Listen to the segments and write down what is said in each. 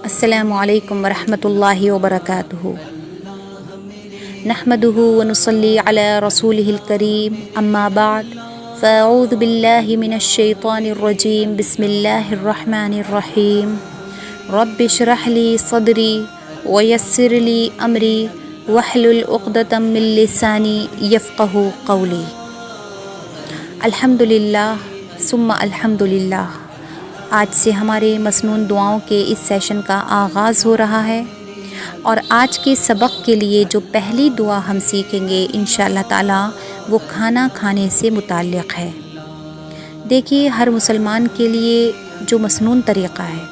السلام علیکم ورحمۃ اللہ وبرکاتہ نحمده ونصلی علی رسولہ الکریم اما بعد فاعوذ باللہ من الشیطان الرجیم بسم اللہ الرحمن الرحیم رب اشرح لی صدری ویسر لی امری واحلل عقدۃ من لسانی یفقہوا قولی۔ الحمدللہ ثم الحمدللہ۔ آج سے ہمارے مسنون دعاؤں کے اس سیشن کا آغاز ہو رہا ہے، اور آج کے سبق کے لیے جو پہلی دعا ہم سیکھیں گے انشاءاللہ تعالی وہ کھانا کھانے سے متعلق ہے۔ دیکھیے، ہر مسلمان کے لیے جو مسنون طریقہ ہے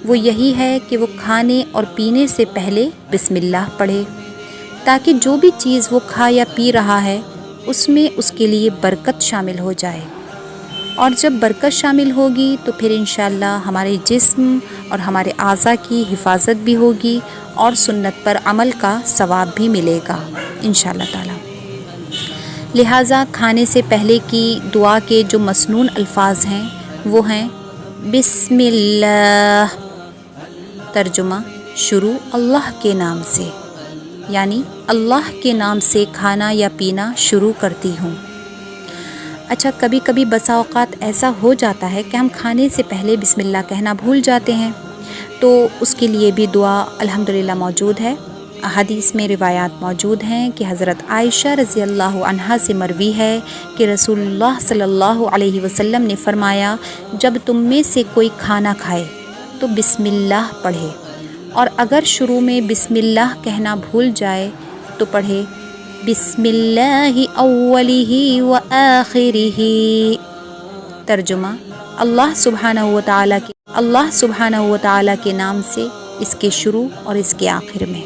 وہ یہی ہے کہ وہ کھانے اور پینے سے پہلے بسم اللہ پڑھے، تاکہ جو بھی چیز وہ کھا یا پی رہا ہے اس میں اس کے لیے برکت شامل ہو جائے، اور جب برکت شامل ہوگی تو پھر انشاءاللہ ہمارے جسم اور ہمارے اعضاء کی حفاظت بھی ہوگی اور سنت پر عمل کا ثواب بھی ملے گا انشاءاللہ تعالی۔ لہٰذا کھانے سے پہلے کی دعا کے جو مسنون الفاظ ہیں وہ ہیں بسم اللہ، ترجمہ شروع اللہ کے نام سے، یعنی اللہ کے نام سے کھانا یا پینا شروع کرتی ہوں۔ اچھا، کبھی کبھی بسا اوقات ایسا ہو جاتا ہے کہ ہم کھانے سے پہلے بسم اللہ کہنا بھول جاتے ہیں، تو اس کے لیے بھی دعا الحمدللہ موجود ہے۔ احادیث میں روایات موجود ہیں کہ حضرت عائشہ رضی اللہ عنہا سے مروی ہے کہ رسول اللہ صلی اللہ علیہ وسلم نے فرمایا، جب تم میں سے کوئی کھانا کھائے تو بسم اللہ پڑھے، اور اگر شروع میں بسم اللہ کہنا بھول جائے تو پڑھے بسم اللہ اولہ و آخرہ، ترجمہ اللہ سبحانہ و تعالی کے نام سے اس کے شروع اور اس کے آخر میں۔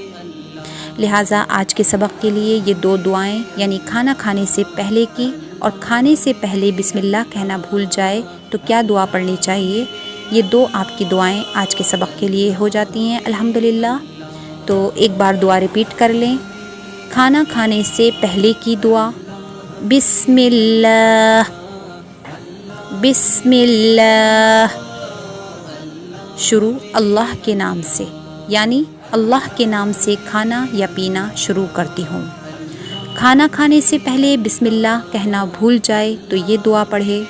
لہٰذا آج کے سبق کے لیے یہ دو دعائیں، یعنی کھانا کھانے سے پہلے کی اور کھانے سے پہلے بسم اللہ کہنا بھول جائے تو کیا دعا پڑھنی چاہیے، یہ دو آپ کی دعائیں آج کے سبق کے لیے ہو جاتی ہیں الحمدللہ۔ تو ایک بار دعا ریپیٹ کر لیں۔ کھانا کھانے سے پہلے کی دعا، بسم اللہ، بسم اللہ، شروع اللہ کے نام سے، یعنی اللہ کے نام سے کھانا یا پینا شروع کرتی ہوں۔ کھانا کھانے سے پہلے بسم اللہ کہنا بھول جائے تو یہ دعا پڑھے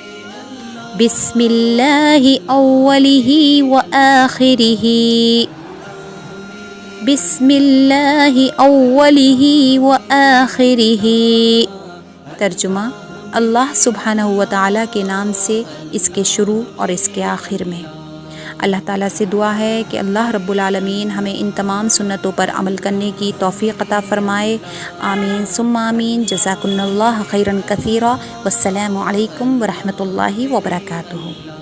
بسم اللہ اولہ و آخرہ، بسم اللہ اولہ و آخرہ، ترجمہ اللہ سبحانہ و تعالی کے نام سے اس کے شروع اور اس کے آخر میں۔ اللہ تعالیٰ سے دعا ہے کہ اللہ رب العالمین ہمیں ان تمام سنتوں پر عمل کرنے کی توفیق عطا فرمائے، آمین ثم آمین۔ جزاکم اللہ خیرا کثیرا، والسلام علیکم ورحمۃ اللہ وبرکاتہ۔